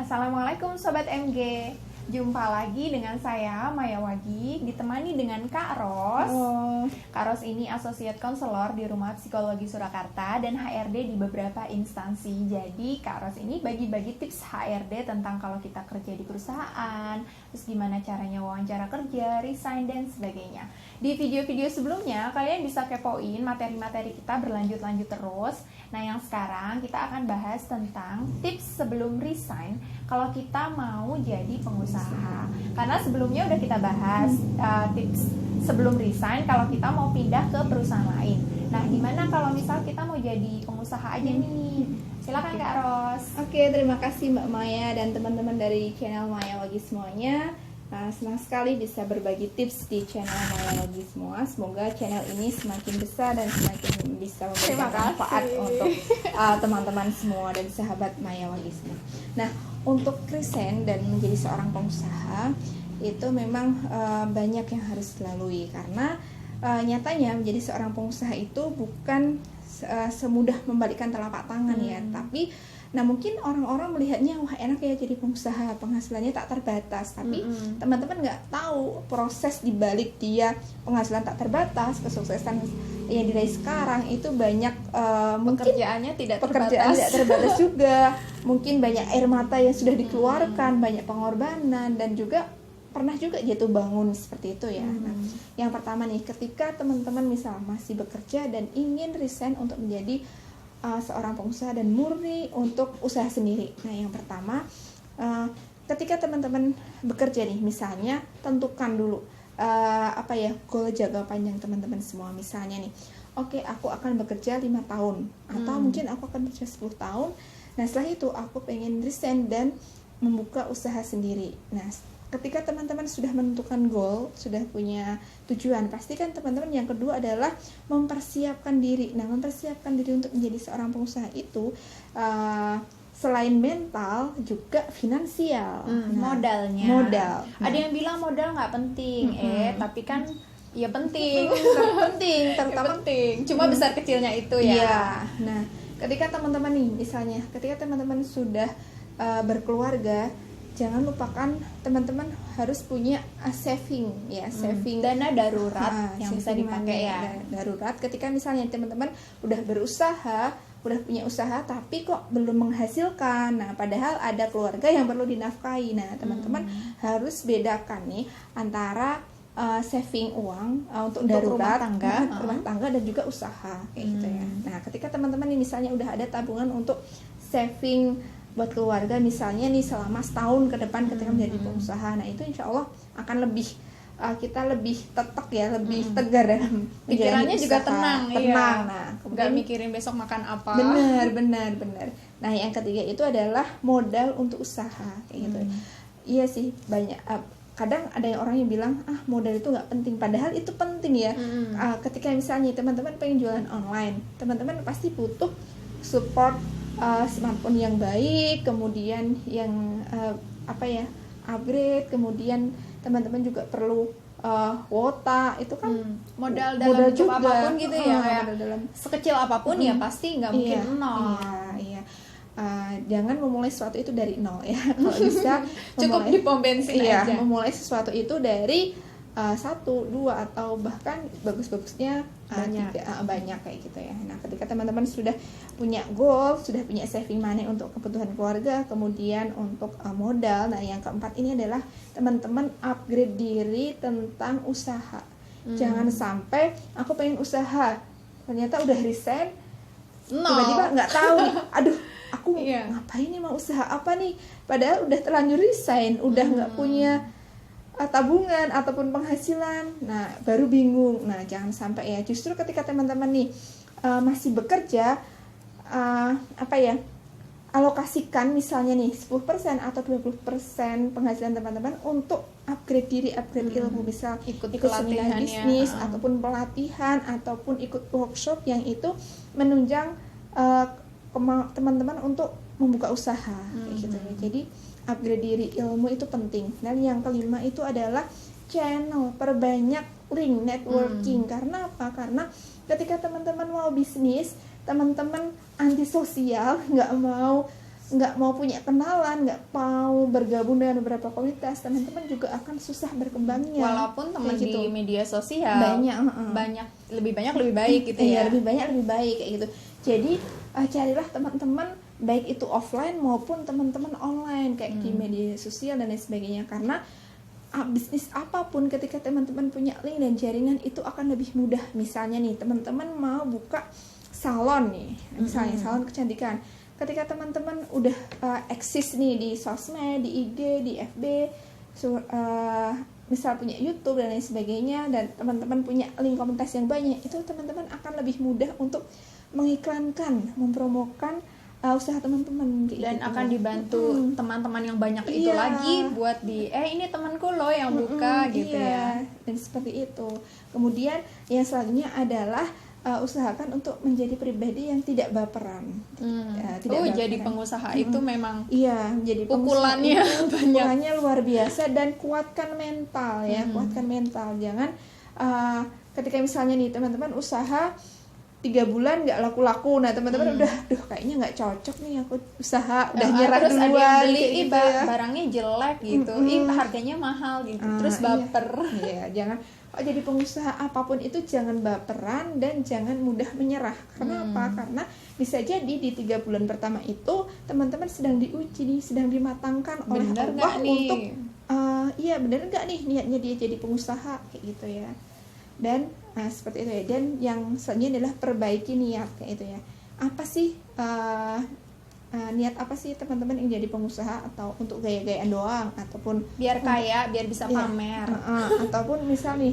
Assalamualaikum Sobat MG. Jumpa lagi dengan saya Maya Wagi, ditemani dengan Kak Ros. Halo. Kak Ros ini Associate Counselor di Rumah Psikologi Surakarta dan HRD di beberapa instansi. Jadi Kak Ros ini bagi-bagi tips HRD tentang kalau kita kerja di perusahaan, terus gimana caranya wawancara kerja, resign, dan sebagainya. Di video-video sebelumnya kalian bisa kepoin materi-materi kita berlanjut-lanjut terus. Nah yang sekarang kita akan bahas tentang tips sebelum resign kalau kita mau jadi pengusaha. Karena sebelumnya udah kita bahas tips sebelum resign kalau kita mau pindah ke perusahaan lain. Nah gimana kalau misal kita mau jadi pengusaha aja nih? Silakan Kak Ros. Oke, terima kasih Mbak Maya dan teman-teman dari channel Maya Wagi semuanya. Senang sekali bisa berbagi tips di channel Maya Wagi semua. Semoga channel ini semakin besar dan semakin bisa memberikan manfaat untuk teman-teman semua dan sahabat Maya Wagi semua. Nah, untuk resign dan menjadi seorang pengusaha itu memang banyak yang harus dilalui karena nyatanya menjadi seorang pengusaha itu bukan semudah membalikkan telapak tangan ya, tapi mungkin orang-orang melihatnya wah enak ya jadi pengusaha, penghasilannya tak terbatas, tapi teman-teman nggak tahu proses dibalik dia penghasilan tak terbatas, kesuksesan yang diraih sekarang itu banyak Pekerjaannya tidak terbatas juga, mungkin banyak air mata yang sudah dikeluarkan, banyak pengorbanan dan juga pernah juga jatuh bangun seperti itu ya. Nah, yang pertama nih, ketika teman-teman misal masih bekerja dan ingin resign untuk menjadi seorang pengusaha dan murni untuk usaha sendiri. Nah, yang pertama, ketika teman-teman bekerja nih, misalnya tentukan dulu goal jangka panjang teman-teman semua. Misalnya nih, oke, aku akan bekerja 5 tahun atau mungkin aku akan bekerja 10 tahun. Nah, setelah itu aku pengen resign dan membuka usaha sendiri. Nah, ketika teman-teman sudah menentukan goal, sudah punya tujuan, pastikan teman-teman yang kedua adalah mempersiapkan diri. Nah, mempersiapkan diri untuk menjadi seorang pengusaha itu selain mental juga finansial. Modalnya. Modal. Ada yang bilang modal nggak penting, tapi kan ya penting. penting, terutama penting. Cuma besar kecilnya itu ya. Iya. Nah, ketika teman-teman nih, misalnya, ketika teman-teman sudah berkeluarga, jangan lupakan teman-teman harus punya saving ya, saving dana darurat yang bisa dipakai ya. Darurat ketika misalnya teman-teman udah berusaha, udah punya usaha tapi kok belum menghasilkan. Nah, padahal ada keluarga yang perlu dinafkahi. Nah, teman-teman harus bedakan nih antara saving uang untuk darurat rumah tangga dan juga usaha kayak gitu ya. Nah, ketika teman-teman nih misalnya udah ada tabungan untuk saving buat keluarga misalnya nih selama setahun ke depan ketika menjadi pengusaha, nah itu insya Allah akan lebih kita lebih tetek ya, lebih tegar dalam pikirannya juga tenang. Nah, nggak mikirin besok makan apa. Benar. Nah, yang ketiga itu adalah modal untuk usaha kayak gitu. Iya sih, banyak kadang ada orang yang bilang modal itu nggak penting, padahal itu penting ya. Ketika misalnya teman-teman pengen jualan online, teman-teman pasti butuh support smartphone yang baik, kemudian yang upgrade, kemudian teman-teman juga perlu kuota, itu kan modal dalam bentuk apapun gitu ya, sekecil apapun ya pasti nggak mungkin nol. Iya. Jangan memulai sesuatu itu dari nol ya. Kalau bisa cukup di pom bensin aja. Memulai sesuatu itu dari 1, 2 atau bahkan bagus-bagusnya banyak kayak gitu ya. Nah, ketika teman-teman sudah punya goal, sudah punya saving money untuk kebutuhan keluarga, kemudian untuk modal. Nah, yang keempat ini adalah teman-teman upgrade diri tentang usaha. Jangan sampai aku pengen usaha, ternyata udah resign, tiba-tiba nggak tahu nih, aduh aku ngapain nih, mau usaha apa nih, padahal udah terlanjur resign, udah nggak punya tabungan ataupun penghasilan. Nah, baru bingung. Nah, jangan sampai ya. Justru ketika teman-teman nih masih bekerja, alokasikan misalnya nih 10% atau 20% penghasilan teman-teman untuk upgrade diri, upgrade ilmu, misal ikut seminar bisnis ataupun pelatihan ataupun ikut workshop yang itu menunjang teman-teman untuk membuka usaha kayak gitu ya. Jadi upgrade diri ilmu itu penting. Dan yang kelima itu adalah channel, perbanyak link networking. Karena apa? Karena ketika teman-teman mau bisnis, teman-teman antisosial, nggak mau nggak mau punya kenalan, nggak mau bergabung dengan beberapa komunitas, teman-teman juga akan susah berkembangnya. Walaupun teman Kayak gitu. di media sosial banyak, lebih baik gitu iya, ya. lebih baik kayak gitu. Jadi carilah teman-teman baik itu offline maupun teman-teman online kayak di media sosial dan lain sebagainya, karena bisnis apapun ketika teman-teman punya link dan jaringan itu akan lebih mudah. Misalnya nih teman-teman mau buka salon nih, misalnya salon kecantikan, ketika teman-teman udah eksis nih di sosmed, di IG, di FB, misal punya YouTube dan lain sebagainya, dan teman-teman punya link komunitas yang banyak, itu teman-teman akan lebih mudah untuk mengiklankan, mempromokan usaha teman-teman dan gitu. akan dibantu teman-teman yang banyak itu lagi buat ini temanku loh yang buka gitu ya. Dan seperti itu. Kemudian yang selanjutnya adalah usahakan untuk menjadi pribadi yang tidak baperan. Tidak jadi pengusaha itu memang menjadi pukulannya banyak. Pukulannya luar biasa, dan kuatkan mental ya, kuatkan mental. Jangan ketika misalnya nih teman-teman usaha 3 bulan nggak laku-laku, nah teman-teman udah kayaknya nggak cocok nih aku usaha, udah nyerah terus duluan, ada yang beli gitu ya. barangnya jelek gitu, harganya mahal gitu, terus baper. Iya, jangan jadi pengusaha apapun itu jangan baperan dan jangan mudah menyerah. Kenapa? Karena bisa jadi di 3 bulan pertama itu teman-teman sedang diuji, sedang dimatangkan oleh Allah untuk bener nggak nih niatnya dia jadi pengusaha kayak gitu ya. Dan seperti itu ya. Dan yang selanjutnya adalah perbaiki niat kayak itu ya. Apa sih niat apa sih teman-teman yang jadi pengusaha, atau untuk gaya-gayaan doang, ataupun biar kaya, biar bisa pamer, ataupun misal nih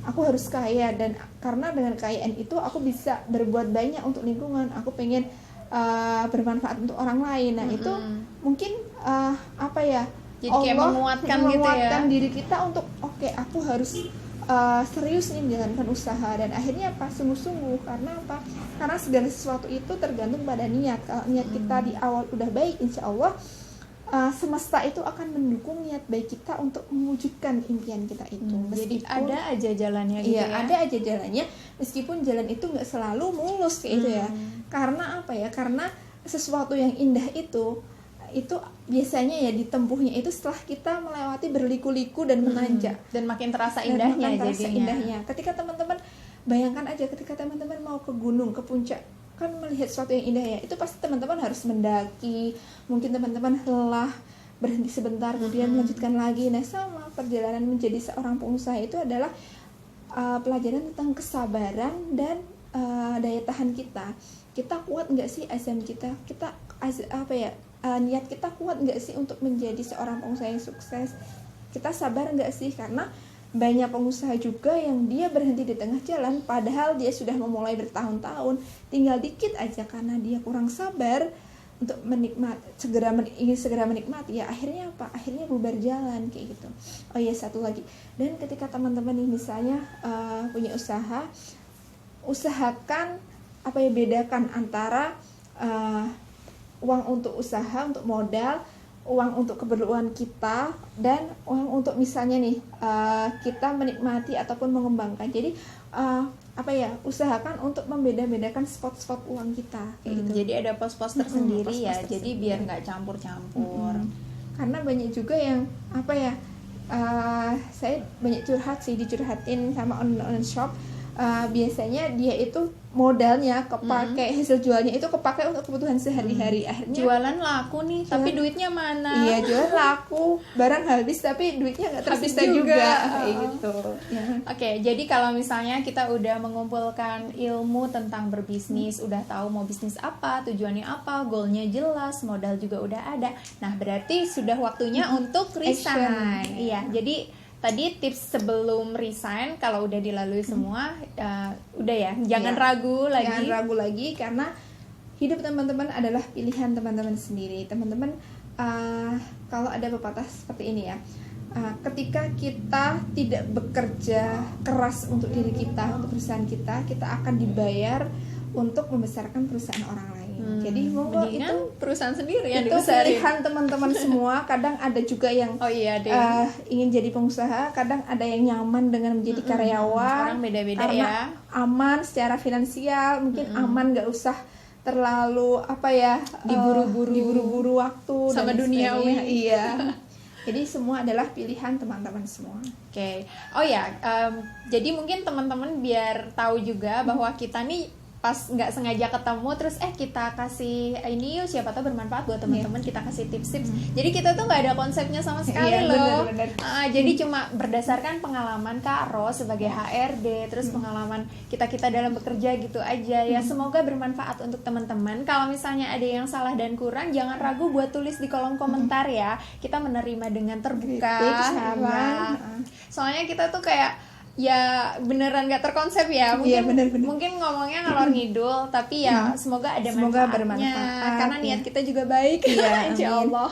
aku harus kaya, dan karena dengan kekayaan itu aku bisa berbuat banyak untuk lingkungan, aku pengen bermanfaat untuk orang lain. Nah itu mungkin jadi kayak menguatkan diri kita untuk aku harus serius nih menjalankan usaha, dan akhirnya sungguh-sungguh. Karena karena segala sesuatu itu tergantung pada niat. Kalau niat kita di awal udah baik, insya Allah semesta itu akan mendukung niat baik kita untuk mewujudkan impian kita itu. Jadi ada aja jalannya gitu ya. Ada aja jalannya, meskipun jalan itu nggak selalu mulus kayak itu ya. Karena karena sesuatu yang indah itu biasanya ya ditempuhnya itu setelah kita melewati berliku-liku dan menanjak, dan makin terasa indahnya jadinya. Ketika teman-teman bayangkan aja, ketika teman-teman mau ke gunung, ke puncak, kan melihat sesuatu yang indah ya, itu pasti teman-teman harus mendaki, mungkin teman-teman lelah, berhenti sebentar, kemudian melanjutkan lagi. Nah sama perjalanan menjadi seorang pengusaha itu adalah pelajaran tentang kesabaran dan daya tahan kita kuat nggak sih azam kita niat kita kuat nggak sih untuk menjadi seorang pengusaha yang sukses, kita sabar nggak sih. Karena banyak pengusaha juga yang dia berhenti di tengah jalan padahal dia sudah memulai bertahun-tahun, tinggal dikit aja karena dia kurang sabar untuk ingin segera menikmati ya, akhirnya akhirnya bubar jalan kayak gitu. Oh iya, satu lagi, dan ketika teman-teman ini misalnya punya usaha, usahakan bedakan antara uang untuk usaha, untuk modal, uang untuk keperluan kita, dan uang untuk misalnya nih kita menikmati ataupun mengembangkan. Jadi usahakan untuk membeda-bedakan spot-spot uang kita kayak gitu. Jadi ada pos-pos tersendiri pos-pos ya. tersendiri. Jadi biar nggak campur-campur. Karena banyak juga yang saya banyak dicurhatin sama online shop. Biasanya dia itu modalnya kepake, hasil jualnya itu kepake untuk kebutuhan sehari-hari. Akhirnya jualan laku nih, tapi duitnya mana? Iya, jualan laku, barang habis tapi duitnya nggak tersisa juga kayak gitu ya. Oke, jadi kalau misalnya kita udah mengumpulkan ilmu tentang berbisnis, udah tahu mau bisnis apa, tujuannya apa, goalnya jelas, modal juga udah ada, nah berarti sudah waktunya untuk resign. Iya, jadi tadi tips sebelum resign kalau udah dilalui semua, udah ya, jangan ragu lagi. Jangan ragu lagi, karena hidup teman-teman adalah pilihan teman-teman sendiri. Teman-teman, kalau ada pepatah seperti ini ya, ketika kita tidak bekerja keras untuk diri kita, untuk perusahaan kita, kita akan dibayar untuk membesarkan perusahaan orang lain. Jadi monggo itu perusahaan sendiri yang itu dibesarin. pilihan teman-teman semua. Kadang ada juga yang ingin jadi pengusaha, kadang ada yang nyaman dengan menjadi karyawan. Orang beda-beda karena ya. Aman secara finansial, mungkin aman nggak usah terlalu apa ya, diburu-buru waktu sama dan duniawi. sebagainya. Iya. Jadi semua adalah pilihan teman-teman semua. Oke. Oh ya, jadi mungkin teman-teman biar tahu juga bahwa kita nih pas nggak sengaja ketemu terus kita kasih ini yuk, siapa tahu bermanfaat buat teman-teman, kita kasih tips-tips. Jadi kita tuh nggak ada konsepnya sama sekali loh. Bener. Jadi cuma berdasarkan pengalaman Kak Ros sebagai HRD, terus pengalaman kita dalam bekerja gitu aja ya. Semoga bermanfaat untuk teman-teman. Kalau misalnya ada yang salah dan kurang, jangan ragu buat tulis di kolom komentar ya. Kita menerima dengan terbuka. Kritik, saran. Ya. Soalnya kita tuh kayak ya beneran gak terkonsep ya, mungkin Iya, bener. mungkin ngomongnya ngalor ngidul, tapi ya semoga ada Semoga manfaatnya, bermanfaat, karena niat kita juga baik. Iya, Insya amin. Allah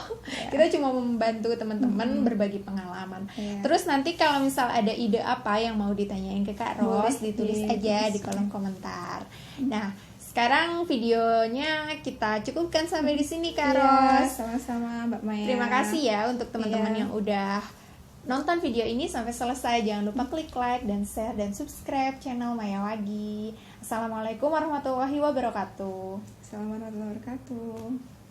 kita cuma membantu teman-teman berbagi pengalaman. Iya. Terus nanti kalau misal ada ide apa yang mau ditanyain ke Kak Ros, Boleh ditulis aja di ditulis. kolom komentar. Nah, sekarang videonya kita cukupkan sampai di sini Kak Iya, Ros. sama-sama Mbak Maya. Terima kasih ya untuk teman-teman Iya. yang udah nonton video ini sampai selesai. Jangan lupa klik like dan share dan subscribe channel Maya Wagi. Assalamualaikum warahmatullahi wabarakatuh. Assalamualaikum warahmatullahi wabarakatuh.